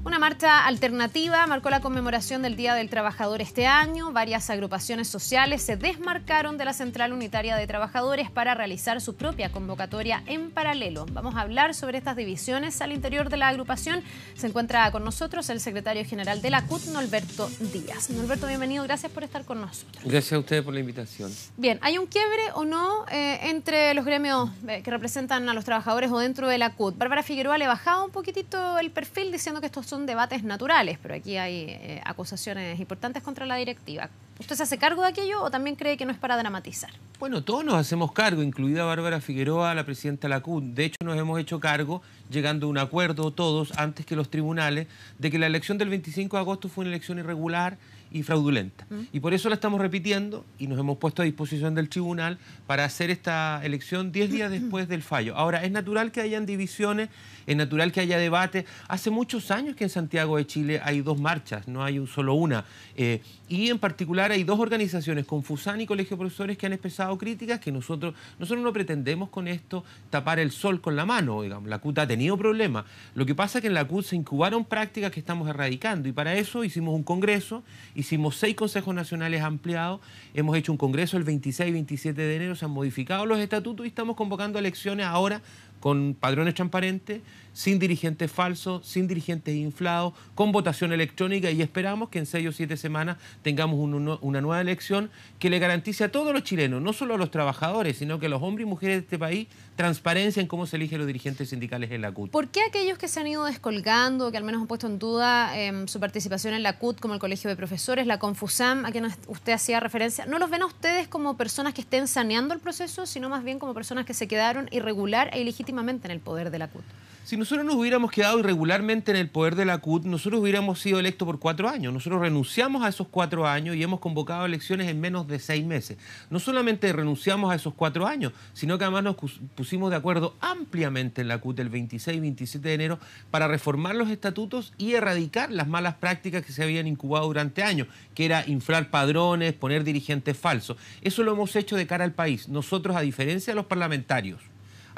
Una marcha alternativa marcó la conmemoración del Día del Trabajador este año. Varias agrupaciones sociales se desmarcaron de la Central Unitaria de Trabajadores para realizar su propia convocatoria en paralelo. Vamos a hablar sobre estas divisiones al interior de la agrupación. Se encuentra con nosotros el secretario general de la CUT, Norberto Díaz. Norberto, bienvenido, gracias por estar con nosotros. Gracias a ustedes por la invitación. Bien, ¿hay un quiebre o no entre los gremios que representan a los trabajadores o dentro de la CUT? Bárbara Figueroa le bajaba un poquitito el perfil diciendo que estos son debates naturales, pero aquí hay acusaciones importantes contra la directiva. ¿Usted se hace cargo de aquello o también cree que no es para dramatizar? Bueno, todos nos hacemos cargo, incluida Bárbara Figueroa, la presidenta de la CUT. De hecho, nos hemos hecho cargo, llegando a un acuerdo todos, antes que los tribunales, de que la elección del 25 de agosto fue una elección irregular y fraudulenta. Y por eso la estamos repitiendo y nos hemos puesto a disposición del tribunal para hacer esta elección 10 días después del fallo. Ahora, es natural que hayan divisiones, es natural que haya debate. Hace muchos años que en Santiago de Chile hay dos marchas, no hay solo una. Y en particular hay dos organizaciones, Confusan y Colegio de Profesores, que han expresado críticas que nosotros no pretendemos con esto tapar el sol con la mano. Digamos. La CUT ha tenido problemas. Lo que pasa es que en la CUT se incubaron prácticas que estamos erradicando y para eso hicimos un congreso, hicimos 6 consejos nacionales ampliados, hemos hecho un congreso el 26 y 27 de enero, se han modificado los estatutos y estamos convocando elecciones ahora con padrones transparentes, sin dirigentes falsos, sin dirigentes inflados, con votación electrónica y esperamos que en 6 o 7 semanas tengamos una nueva elección que le garantice a todos los chilenos, no solo a los trabajadores, sino que a los hombres y mujeres de este país, transparencia en cómo se eligen los dirigentes sindicales en la CUT. ¿Por qué aquellos que se han ido descolgando, que al menos han puesto en duda su participación en la CUT, como el Colegio de Profesores, la Confusam, a quien usted hacía referencia, no los ven a ustedes como personas que estén saneando el proceso, sino más bien como personas que se quedaron irregular e ilegítimamente en el poder de la CUT? Si nosotros nos hubiéramos quedado irregularmente en el poder de la CUT, nosotros hubiéramos sido electos por 4 años. Nosotros renunciamos a esos 4 años y hemos convocado elecciones en menos de 6 meses. No solamente renunciamos a esos 4 años, sino que además nos pusimos de acuerdo ampliamente en la CUT el 26 y 27 de enero para reformar los estatutos y erradicar las malas prácticas que se habían incubado durante años, que era inflar padrones, poner dirigentes falsos. Eso lo hemos hecho de cara al país. Nosotros, a diferencia de los parlamentarios,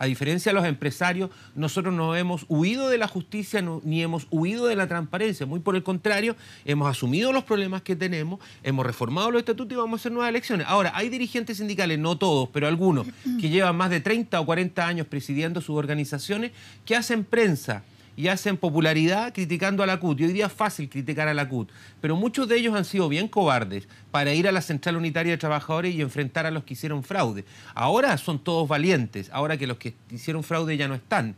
a diferencia de los empresarios, nosotros no hemos huido de la justicia ni hemos huido de la transparencia. Muy por el contrario, hemos asumido los problemas que tenemos, hemos reformado los estatutos y vamos a hacer nuevas elecciones. Ahora, hay dirigentes sindicales, no todos, pero algunos, que llevan más de 30 o 40 años presidiendo sus organizaciones, que hacen prensa y hacen popularidad criticando a la CUT. Y hoy día es fácil criticar a la CUT, pero muchos de ellos han sido bien cobardes para ir a la Central Unitaria de Trabajadores y enfrentar a los que hicieron fraude. Ahora son todos valientes, ahora que los que hicieron fraude ya no están,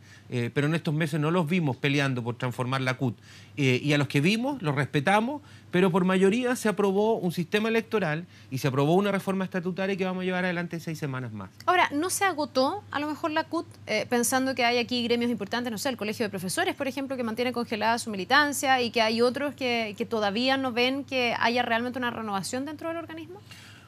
pero en estos meses no los vimos peleando por transformar la CUT. Y a los que vimos, los respetamos, pero por mayoría se aprobó un sistema electoral y se aprobó una reforma estatutaria que vamos a llevar adelante 6 semanas más. Ahora, ¿no se agotó a lo mejor la CUT pensando que hay aquí gremios importantes, no sé, el Colegio de Profesores, por ejemplo, que mantiene congelada su militancia y que hay otros que todavía no ven que haya realmente una renovación dentro del organismo?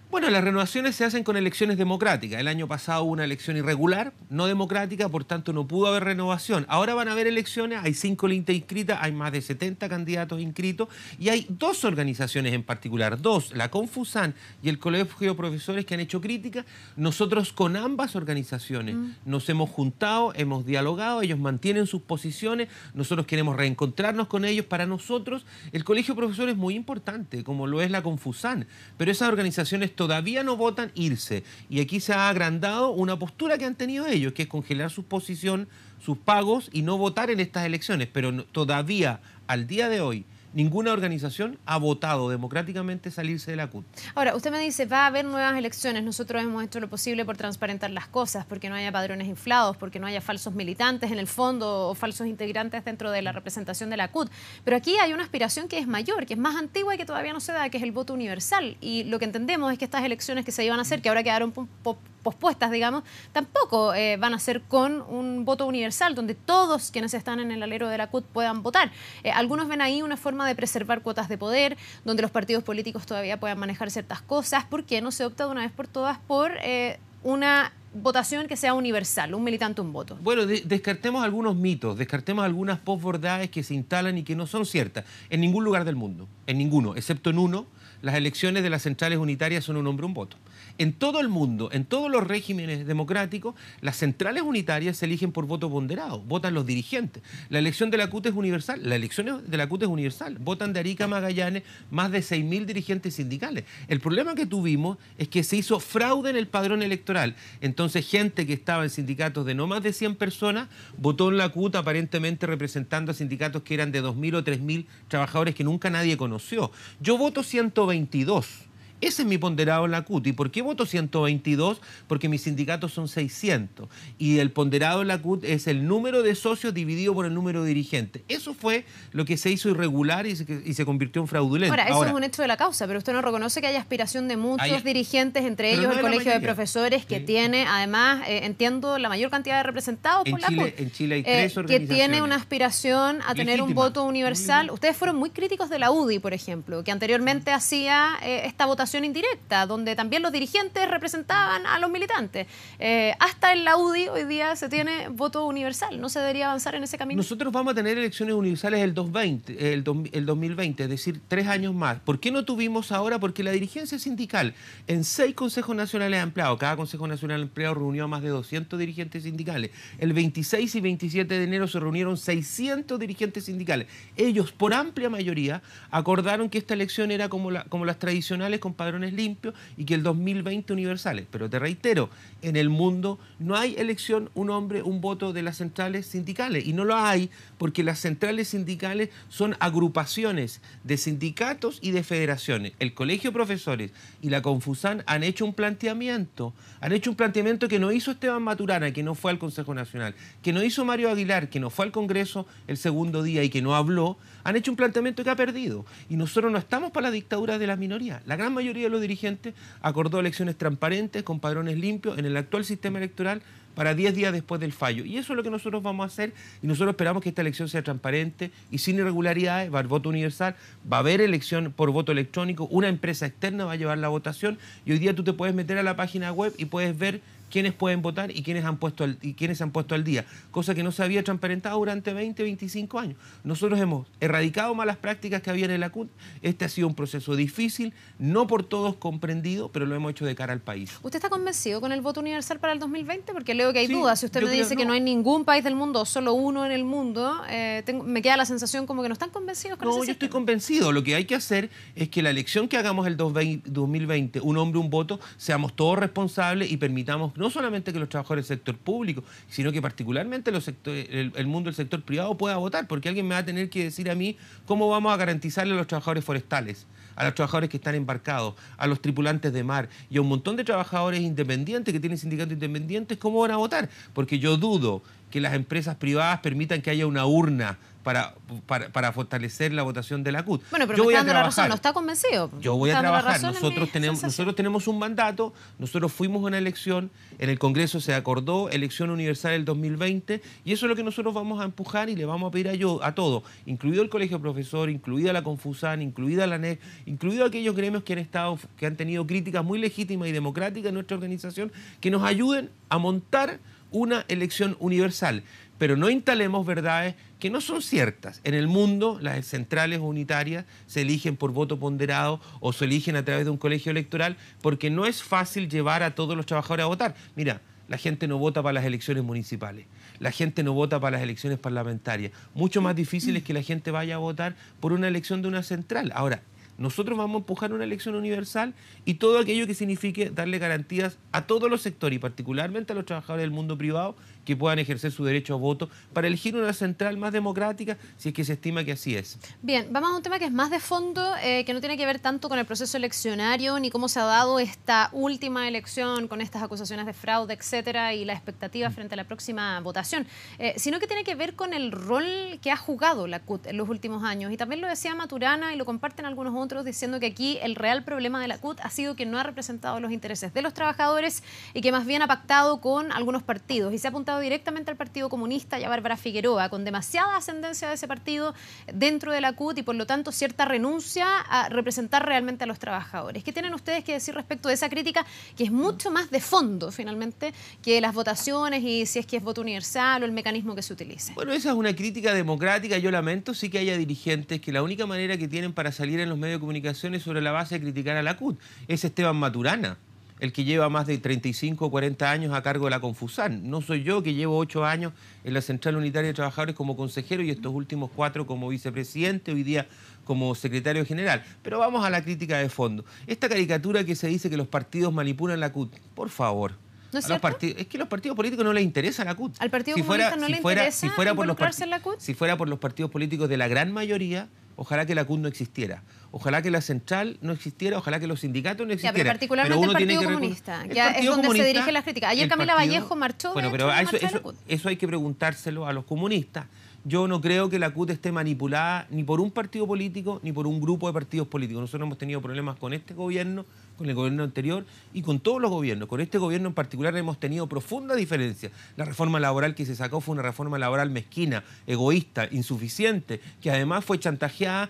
Bueno, las renovaciones se hacen con elecciones democráticas. El año pasado hubo una elección irregular, no democrática, por tanto no pudo haber renovación. Ahora van a haber elecciones, hay 5 listas inscritas, hay más de 70 candidatos inscritos y hay 2 organizaciones en particular, 2, la Confusan y el Colegio de Profesores, que han hecho críticas. Nosotros con ambas organizaciones nos hemos juntado, hemos dialogado, ellos mantienen sus posiciones, nosotros queremos reencontrarnos con ellos. Para nosotros el Colegio de Profesores es muy importante, como lo es la Confusan, pero esas organizaciones todavía no votan irse. Y aquí se ha agrandado una postura que han tenido ellos, que es congelar su posición, sus pagos y no votar en estas elecciones. Pero todavía, al día de hoy, ninguna organización ha votado democráticamente salirse de la CUT. Ahora, usted me dice, va a haber nuevas elecciones. Nosotros hemos hecho lo posible por transparentar las cosas, porque no haya padrones inflados, porque no haya falsos militantes en el fondo o falsos integrantes dentro de la representación de la CUT. Pero aquí hay una aspiración que es mayor, que es más antigua y que todavía no se da, que es el voto universal. Y lo que entendemos es que estas elecciones que se iban a hacer, que ahora quedaron pospuestas, digamos, tampoco van a ser con un voto universal, donde todos quienes están en el alero de la CUT puedan votar. Algunos ven ahí una forma de preservar cuotas de poder, donde los partidos políticos todavía puedan manejar ciertas cosas. ¿Por qué no se opta de una vez por todas por una votación que sea universal, un militante, un voto? Bueno, descartemos algunos mitos, descartemos algunas posverdades que se instalan y que no son ciertas. En ningún lugar del mundo, en ninguno, excepto en uno, las elecciones de las centrales unitarias son un hombre, un voto. En todo el mundo, en todos los regímenes democráticos, las centrales unitarias se eligen por voto ponderado, votan los dirigentes. La elección de la CUT es universal, la elección de la CUT es universal. Votan de Arica a Magallanes más de 6.000 dirigentes sindicales. El problema que tuvimos es que se hizo fraude en el padrón electoral. Entonces, gente que estaba en sindicatos de no más de 100 personas votó en la CUT aparentemente representando a sindicatos que eran de 2.000 o 3.000 trabajadores que nunca nadie conoció. Yo voto 122. Ese es mi ponderado en la CUT. ¿Y por qué voto 122? Porque mis sindicatos son 600. Y el ponderado en la CUT es el número de socios dividido por el número de dirigentes. Eso fue lo que se hizo irregular y se convirtió en fraudulento. Ahora, es un hecho de la causa, pero usted no reconoce que hay aspiración de muchos dirigentes, entre ellos el Colegio de Profesores, que tiene, además, entiendo, la mayor cantidad de representados por la CUT. En Chile hay 3 organizaciones. Que tiene una aspiración a tener un voto universal. Ustedes fueron muy críticos de la UDI, por ejemplo, que anteriormente hacía esta votación indirecta, donde también los dirigentes representaban a los militantes. Hasta en la UDI hoy día se tiene voto universal. ¿No se debería avanzar en ese camino? Nosotros vamos a tener elecciones universales el 2020, es decir, 3 años más. ¿Por qué no tuvimos ahora? Porque la dirigencia sindical en 6 consejos nacionales de empleados, cada consejo nacional de empleados reunió a más de 200 dirigentes sindicales. El 26 y 27 de enero se reunieron 600 dirigentes sindicales. Ellos, por amplia mayoría, acordaron que esta elección era como las tradicionales, con padrones limpios, y que el 2020 universales. Pero te reitero, en el mundo no hay elección, un hombre, un voto de las centrales sindicales. Y no lo hay porque las centrales sindicales son agrupaciones de sindicatos y de federaciones. El Colegio de Profesores y la Confusan han hecho un planteamiento. Que no hizo Esteban Maturana, que no fue al Consejo Nacional, que no hizo Mario Aguilar, que no fue al Congreso el segundo día y que no habló. Han hecho un planteamiento que ha perdido. Y nosotros no estamos para la dictadura de las minorías. La gran mayoría de los dirigentes acordó elecciones transparentes, con padrones limpios, en el actual sistema electoral, para 10 días después del fallo. Y eso es lo que nosotros vamos a hacer, y nosotros esperamos que esta elección sea transparente y sin irregularidades. Va a haber voto universal, va a haber elección por voto electrónico, una empresa externa va a llevar la votación, y hoy día tú te puedes meter a la página web y puedes ver quiénes pueden votar y quiénes se han puesto al día, cosa que no se había transparentado durante 20, 25 años. Nosotros hemos erradicado malas prácticas que había en la CUT. Este ha sido un proceso difícil, no por todos comprendido, pero lo hemos hecho de cara al país. ¿Usted está convencido con el voto universal para el 2020? Porque leo que hay dudas. Si usted me dice que no hay ningún país del mundo, solo uno en el mundo, me queda la sensación como que no están convencidos con ese sistema. Yo estoy convencido. Lo que hay que hacer es que la elección que hagamos el 2020, un hombre, un voto, seamos todos responsables y permitamos no solamente que los trabajadores del sector público, sino que particularmente el mundo del sector privado pueda votar, porque alguien me va a tener que decir a mí cómo vamos a garantizarle a los trabajadores forestales, a los trabajadores que están embarcados, a los tripulantes de mar y a un montón de trabajadores independientes que tienen sindicatos independientes, cómo van a votar, porque yo dudo que las empresas privadas permitan que haya una urna para fortalecer la votación de la CUT. Bueno, pero me está dando la razón, no está convencido. Yo voy a trabajar. Nosotros tenemos un mandato, nosotros fuimos a una elección, en el Congreso se acordó elección universal el 2020, y eso es lo que nosotros vamos a empujar y le vamos a pedir a todos, incluido el Colegio de Profesores, incluida la Confusan, incluida la ANEC, incluido aquellos gremios que han tenido críticas muy legítimas y democráticas en nuestra organización, que nos ayuden a montar una elección universal. Pero no instalemos verdades que no son ciertas. En el mundo, las centrales unitarias se eligen por voto ponderado o se eligen a través de un colegio electoral, porque no es fácil llevar a todos los trabajadores a votar. Mira, la gente no vota para las elecciones municipales, la gente no vota para las elecciones parlamentarias. Mucho más difícil es que la gente vaya a votar por una elección de una central. Ahora, nosotros vamos a empujar una elección universal y todo aquello que signifique darle garantías a todos los sectores y particularmente a los trabajadores del mundo privado que puedan ejercer su derecho a voto para elegir una central más democrática si es que se estima que así es. Bien, vamos a un tema que es más de fondo, que no tiene que ver tanto con el proceso eleccionario ni cómo se ha dado esta última elección con estas acusaciones de fraude, etcétera, y la expectativa frente a la próxima votación, sino que tiene que ver con el rol que ha jugado la CUT en los últimos años. Y también lo decía Maturana y lo comparten algunos otros, diciendo que aquí el real problema de la CUT ha sido que no ha representado los intereses de los trabajadores y que más bien ha pactado con algunos partidos. Y se ha apuntado directamente al Partido Comunista y a Bárbara Figueroa, con demasiada ascendencia de ese partido dentro de la CUT y por lo tanto cierta renuncia a representar realmente a los trabajadores. ¿Qué tienen ustedes que decir respecto de esa crítica, que es mucho más de fondo finalmente que las votaciones y si es que es voto universal o el mecanismo que se utilice? Bueno, esa es una crítica democrática. Yo lamento sí que haya dirigentes que la única manera que tienen para salir en los medios de comunicación es sobre la base de criticar a la CUT. Es Esteban Maturana. el que lleva más de 35 o 40 años a cargo de la Confusan. No soy yo, que llevo 8 años en la Central Unitaria de Trabajadores como consejero y estos últimos 4 como vicepresidente, hoy día como secretario general. Pero vamos a la crítica de fondo. Esta caricatura que se dice que los partidos manipulan la CUT, por favor. ¿No es cierto? Es que a los partidos políticos no les interesa la CUT. ¿Al Partido Comunista no le interesa involucrarse en la CUT? Si fuera por los partidos políticos de la gran mayoría, ojalá que la CUT no existiera. Ojalá que la central no existiera, ojalá que los sindicatos no existieran. Pero particularmente el Partido Comunista, que es donde se dirigen las críticas. Ayer Camila Vallejo marchó, bueno, pero eso hay que preguntárselo a los comunistas. Yo no creo que la CUT esté manipulada ni por un partido político ni por un grupo de partidos políticos. Nosotros hemos tenido problemas con este gobierno, con el gobierno anterior y con todos los gobiernos. Con este gobierno en particular hemos tenido profundas diferencias. La reforma laboral que se sacó fue una reforma laboral mezquina, egoísta, insuficiente, que además fue chantajeada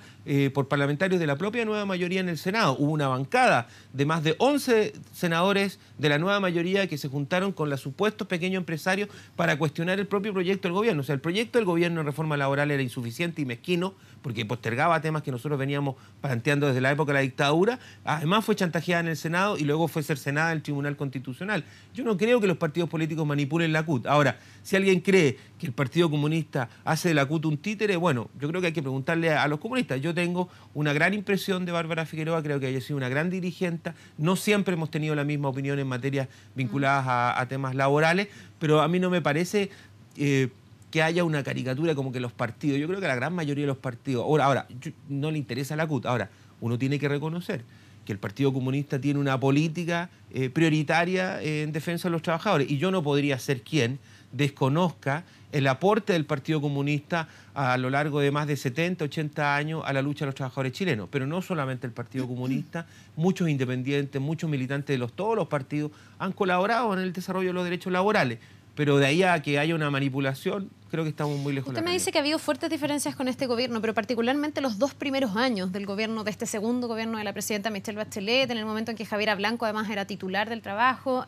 por parlamentarios de la propia nueva mayoría en el Senado. Hubo una bancada de más de 11 senadores de la nueva mayoría que se juntaron con los supuestos pequeños empresarios para cuestionar el propio proyecto del gobierno. O sea, el proyecto del gobierno en reforma laboral era insuficiente y mezquino porque postergaba temas que nosotros veníamos planteando desde la época de la dictadura. Además fue chantajeada en el Senado y luego fue cercenada en el Tribunal Constitucional. Yo no creo que los partidos políticos manipulen la CUT. Ahora, si alguien cree que el Partido Comunista hace de la CUT un títere, bueno, yo creo que hay que preguntarle a los comunistas. Yo tengo una gran impresión de Bárbara Figueroa, creo que ella ha sido una gran dirigente. No siempre hemos tenido la misma opinión en materias vinculadas a temas laborales, pero a mí no me parece que haya una caricatura como que los partidos, yo creo que la gran mayoría de los partidos, ahora no le interesa la CUT. Ahora, uno tiene que reconocer que el Partido Comunista tiene una política prioritaria en defensa de los trabajadores y yo no podría ser quien desconozca el aporte del Partido Comunista a lo largo de más de 70, 80 años a la lucha de los trabajadores chilenos. Pero no solamente el Partido Comunista, muchos independientes, muchos militantes de todos los partidos han colaborado en el desarrollo de los derechos laborales. Pero de ahí a que haya una manipulación, creo que estamos muy lejos de la Usted me dice que ha habido fuertes diferencias con este gobierno, pero particularmente los 2 primeros años del gobierno, de este segundo gobierno de la presidenta Michelle Bachelet, en el momento en que Javiera Blanco además era titular del trabajo,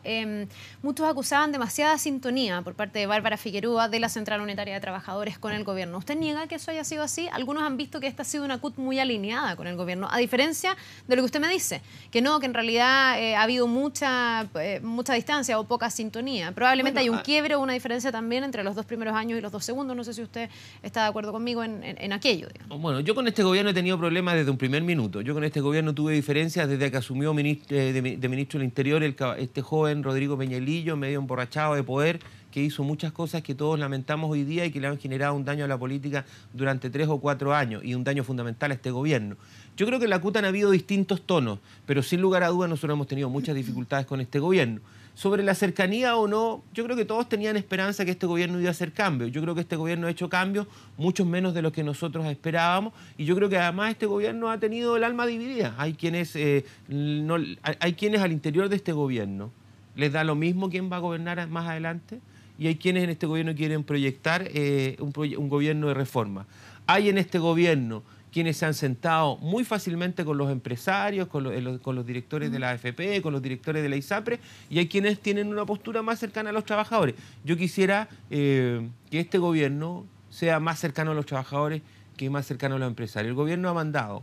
muchos acusaban demasiada sintonía por parte de Bárbara Figueroa de la Central Unitaria de Trabajadores con el gobierno. ¿Usted niega que eso haya sido así? Algunos han visto que esta ha sido una CUT muy alineada con el gobierno, a diferencia de lo que usted me dice, que no, que en realidad ha habido mucha distancia o poca sintonía. Probablemente hay un quiebre o una diferencia también entre los 2 primeros años y los 2 segundos. No sé si usted está de acuerdo conmigo en aquello, digamos. Bueno, yo con este gobierno he tenido problemas desde un primer minuto. Yo con este gobierno tuve diferencias desde que asumió de ministro del Interior este joven Rodrigo Peñalillo, medio emborrachado de poder, que hizo muchas cosas que todos lamentamos hoy día y que le han generado un daño a la política durante 3 o 4 años y un daño fundamental a este gobierno. Yo creo que en la CUT han habido distintos tonos, pero sin lugar a dudas nosotros hemos tenido muchas dificultades con este gobierno. Sobre la cercanía o no, yo creo que todos tenían esperanza que este gobierno iba a hacer cambios. Yo creo que este gobierno ha hecho cambios, muchos menos de los que nosotros esperábamos, y yo creo que además este gobierno ha tenido el alma dividida. Hay quienes al interior de este gobierno les da lo mismo quién va a gobernar más adelante, y hay quienes en este gobierno quieren proyectar un gobierno de reforma. Hay en este gobierno quienes se han sentado muy fácilmente con los empresarios, con los directores de la AFP, con los directores de la ISAPRE, y hay quienes tienen una postura más cercana a los trabajadores. Yo quisiera que este gobierno sea más cercano a los trabajadores que más cercano a los empresarios. El gobierno ha mandado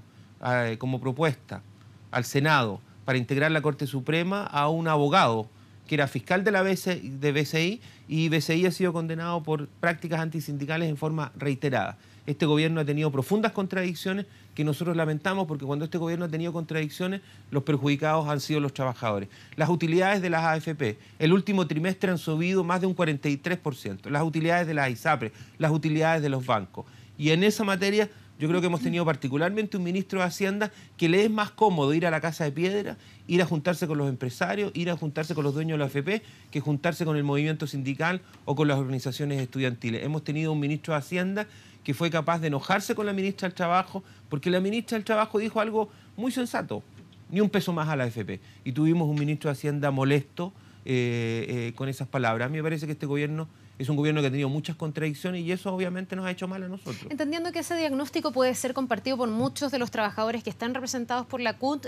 como propuesta al Senado para integrar la Corte Suprema a un abogado que era fiscal de BCI, y BCI ha sido condenado por prácticas antisindicales en forma reiterada. Este gobierno ha tenido profundas contradicciones que nosotros lamentamos, porque cuando este gobierno ha tenido contradicciones, los perjudicados han sido los trabajadores. Las utilidades de las AFP, el último trimestre han subido más de un 43%. Las utilidades de las ISAPRE, las utilidades de los bancos. Y en esa materia yo creo que hemos tenido particularmente un ministro de Hacienda que le es más cómodo ir a la Casa de Piedra, ir a juntarse con los empresarios, ir a juntarse con los dueños de la AFP, que juntarse con el movimiento sindical o con las organizaciones estudiantiles. Hemos tenido un ministro de Hacienda que fue capaz de enojarse con la ministra del Trabajo, porque la ministra del Trabajo dijo algo muy sensato: ni un peso más a la AFP. Y tuvimos un ministro de Hacienda molesto con esas palabras. A mí me parece que este gobierno es un gobierno que ha tenido muchas contradicciones y eso obviamente nos ha hecho mal a nosotros. Entendiendo que ese diagnóstico puede ser compartido por muchos de los trabajadores que están representados por la CUT,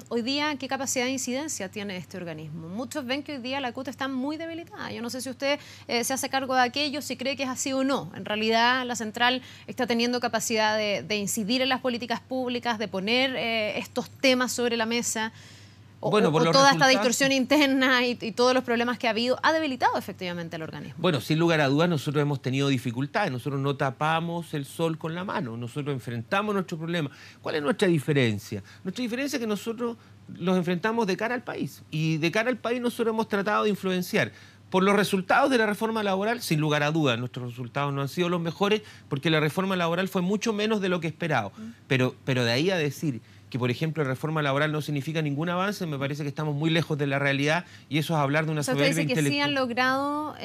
hoy día, ¿qué capacidad de incidencia tiene este organismo? Muchos ven que hoy día la CUT está muy debilitada. Yo no sé si usted se hace cargo de aquello, si cree que es así o no. En realidad, la central está teniendo capacidad de incidir en las políticas públicas, de poner estos temas sobre la mesa. Bueno, por o los toda esta resultados. distorsión interna y todos los problemas que ha habido ha debilitado efectivamente al organismo. Bueno, sin lugar a dudas nosotros hemos tenido dificultades, nosotros no tapamos el sol con la mano, nosotros enfrentamos nuestros problemas. ¿Cuál es nuestra diferencia? Nuestra diferencia es que nosotros los enfrentamos de cara al país y de cara al país nosotros hemos tratado de influenciar. Por los resultados de la reforma laboral, sin lugar a dudas, nuestros resultados no han sido los mejores porque la reforma laboral fue mucho menos de lo que esperado. Pero de ahí a decir que, por ejemplo, la reforma laboral no significa ningún avance, me parece que estamos muy lejos de la realidad y eso es hablar de una soberbia Usted dice que sí intelectual. han logrado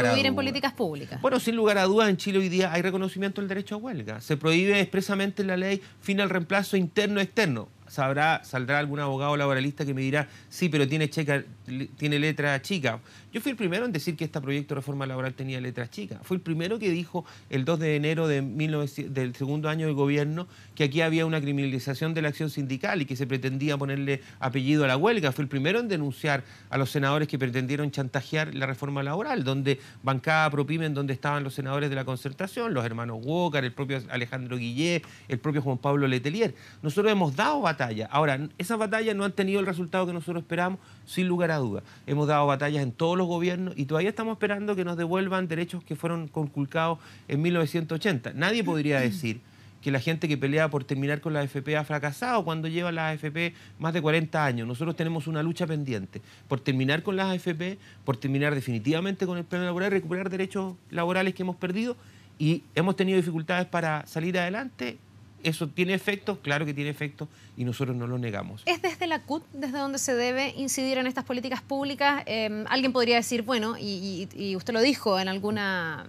influir en políticas públicas. Bueno, sin lugar a dudas, en Chile hoy día hay reconocimiento del derecho a huelga. Se prohíbe expresamente en la ley fin al reemplazo interno-externo. Saldrá algún abogado laboralista que me dirá, sí, pero tiene letra chica. Yo fui el primero en decir que este proyecto de reforma laboral tenía letras chicas. Fui el primero que dijo el 2 de enero del segundo año del gobierno que aquí había una criminalización de la acción sindical y que se pretendía ponerle apellido a la huelga. Fui el primero en denunciar a los senadores que pretendieron chantajear la reforma laboral, donde bancada Propimen, donde estaban los senadores de la Concertación, los hermanos Walker, el propio Alejandro Guillé, el propio Juan Pablo Letelier. Nosotros hemos dado batalla. Ahora, esas batallas no han tenido el resultado que nosotros esperamos, sin lugar a dudas. Hemos dado batallas en todos los gobiernos y todavía estamos esperando que nos devuelvan derechos que fueron conculcados en 1980. Nadie podría decir que la gente que pelea por terminar con la AFP ha fracasado cuando lleva la AFP más de 40 años. Nosotros tenemos una lucha pendiente por terminar con las AFP, por terminar definitivamente con el plano laboral, recuperar derechos laborales que hemos perdido y hemos tenido dificultades para salir adelante. ¿Eso tiene efectos? Claro que tiene efectos y nosotros no lo negamos. ¿Es desde la CUT desde donde se debe incidir en estas políticas públicas? Alguien podría decir, bueno, y usted lo dijo en alguna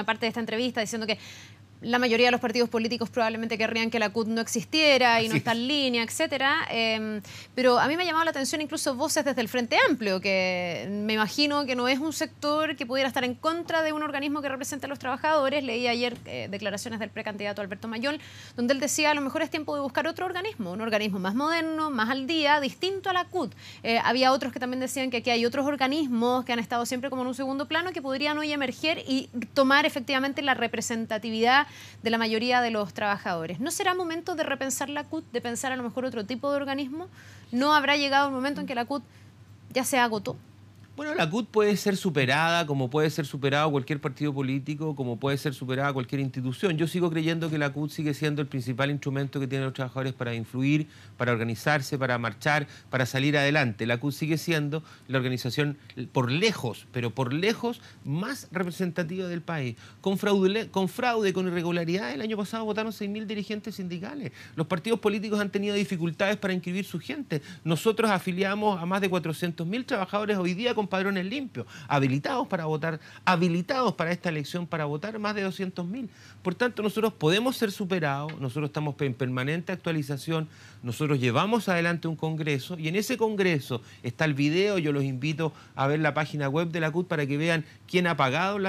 parte de esta entrevista, diciendo que la mayoría de los partidos políticos probablemente querrían que la CUT no existiera y no está en línea, etcétera. Pero a mí me ha llamado la atención incluso voces desde el Frente Amplio, que me imagino que no es un sector que pudiera estar en contra de un organismo que represente a los trabajadores. Leí ayer declaraciones del precandidato Alberto Mayol, donde él decía a lo mejor es tiempo de buscar otro organismo, un organismo más moderno, más al día, distinto a la CUT. Había otros que también decían que aquí hay otros organismos que han estado siempre como en un segundo plano que podrían hoy emerger y tomar efectivamente la representatividad de la mayoría de los trabajadores. ¿No será momento de repensar la CUT, de pensar a lo mejor otro tipo de organismo? ¿No habrá llegado el momento en que la CUT ya se agotó? Bueno, la CUT puede ser superada, como puede ser superado cualquier partido político, como puede ser superada cualquier institución. Yo sigo creyendo que la CUT sigue siendo el principal instrumento que tienen los trabajadores para influir, para organizarse, para marchar, para salir adelante. La CUT sigue siendo la organización por lejos, pero por lejos, más representativa del país. Con fraude, con irregularidad, el año pasado votaron 6.000 dirigentes sindicales. Los partidos políticos han tenido dificultades para inscribir su gente. Nosotros afiliamos a más de 400.000 trabajadores hoy día con padrones limpios, habilitados para votar, habilitados para esta elección para votar, más de 200.000. Por tanto, nosotros podemos ser superados, nosotros estamos en permanente actualización, nosotros llevamos adelante un congreso y en ese congreso está el video, yo los invito a ver la página web de la CUT para que vean quién ha pagado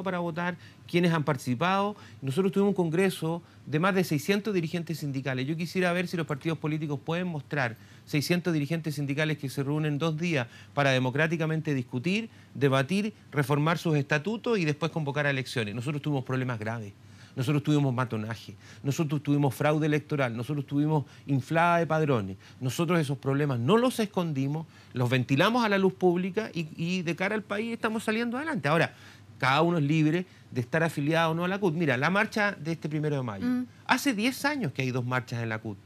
para votar, quiénes han participado. Nosotros tuvimos un congreso de más de 600 dirigentes sindicales. Yo quisiera ver si los partidos políticos pueden mostrar 600 dirigentes sindicales que se reúnen 2 días para democráticamente discutir, debatir, reformar sus estatutos y después convocar a elecciones. Nosotros tuvimos problemas graves. Nosotros tuvimos matonaje, nosotros tuvimos fraude electoral, nosotros tuvimos inflada de padrones. Nosotros esos problemas no los escondimos, los ventilamos a la luz pública y de cara al país estamos saliendo adelante. Ahora, cada uno es libre de estar afiliado o no a la CUT. Mira, la marcha de este 1 de mayo. Hace 10 años que hay 2 marchas en la CUT.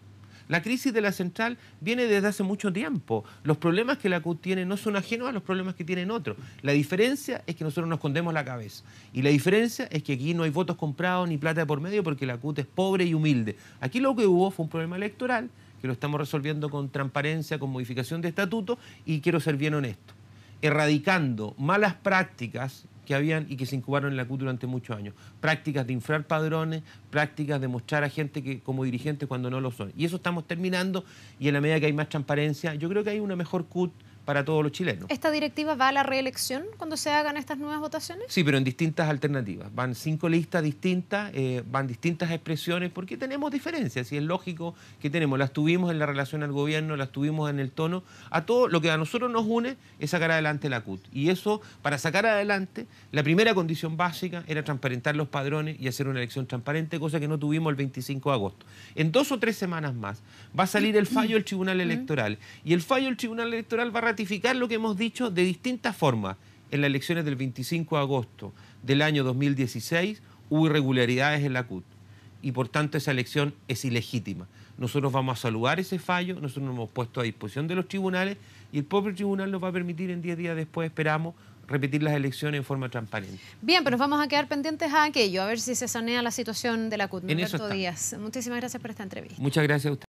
La crisis de la central viene desde hace mucho tiempo. Los problemas que la CUT tiene no son ajenos a los problemas que tienen otros. La diferencia es que nosotros nos escondemos la cabeza. Y la diferencia es que aquí no hay votos comprados ni plata de por medio porque la CUT es pobre y humilde. Aquí lo que hubo fue un problema electoral que lo estamos resolviendo con transparencia, con modificación de estatutos y quiero ser bien honesto. Erradicando malas prácticas que habían y que se incubaron en la CUT durante muchos años. Prácticas de inflar padrones, prácticas de mostrar a gente que como dirigentes cuando no lo son. Y eso estamos terminando y en la medida que hay más transparencia, yo creo que hay una mejor CUT, para todos los chilenos. ¿Esta directiva va a la reelección cuando se hagan estas nuevas votaciones? Sí, pero en distintas alternativas. Van 5 listas distintas, van distintas expresiones, porque tenemos diferencias, y es lógico que tenemos. Las tuvimos en la relación al gobierno, las tuvimos en el tono. A todo lo que a nosotros nos une es sacar adelante la CUT. Y eso, para sacar adelante, la primera condición básica era transparentar los padrones y hacer una elección transparente, cosa que no tuvimos el 25 de agosto. En 2 o 3 semanas más va a salir el fallo del Tribunal Electoral, y el fallo del Tribunal Electoral va a ratificar lo que hemos dicho de distintas formas. En las elecciones del 25 de agosto del año 2016 hubo irregularidades en la CUT, y por tanto esa elección es ilegítima. Nosotros vamos a saludar ese fallo, nosotros nos hemos puesto a disposición de los tribunales, y el propio tribunal nos va a permitir en 10 días después, esperamos, repetir las elecciones en forma transparente. Bien, pero nos vamos a quedar pendientes a aquello, a ver si se sanea la situación de la CUT. En eso Norberto está. Díaz, muchísimas gracias por esta entrevista. Muchas gracias a usted.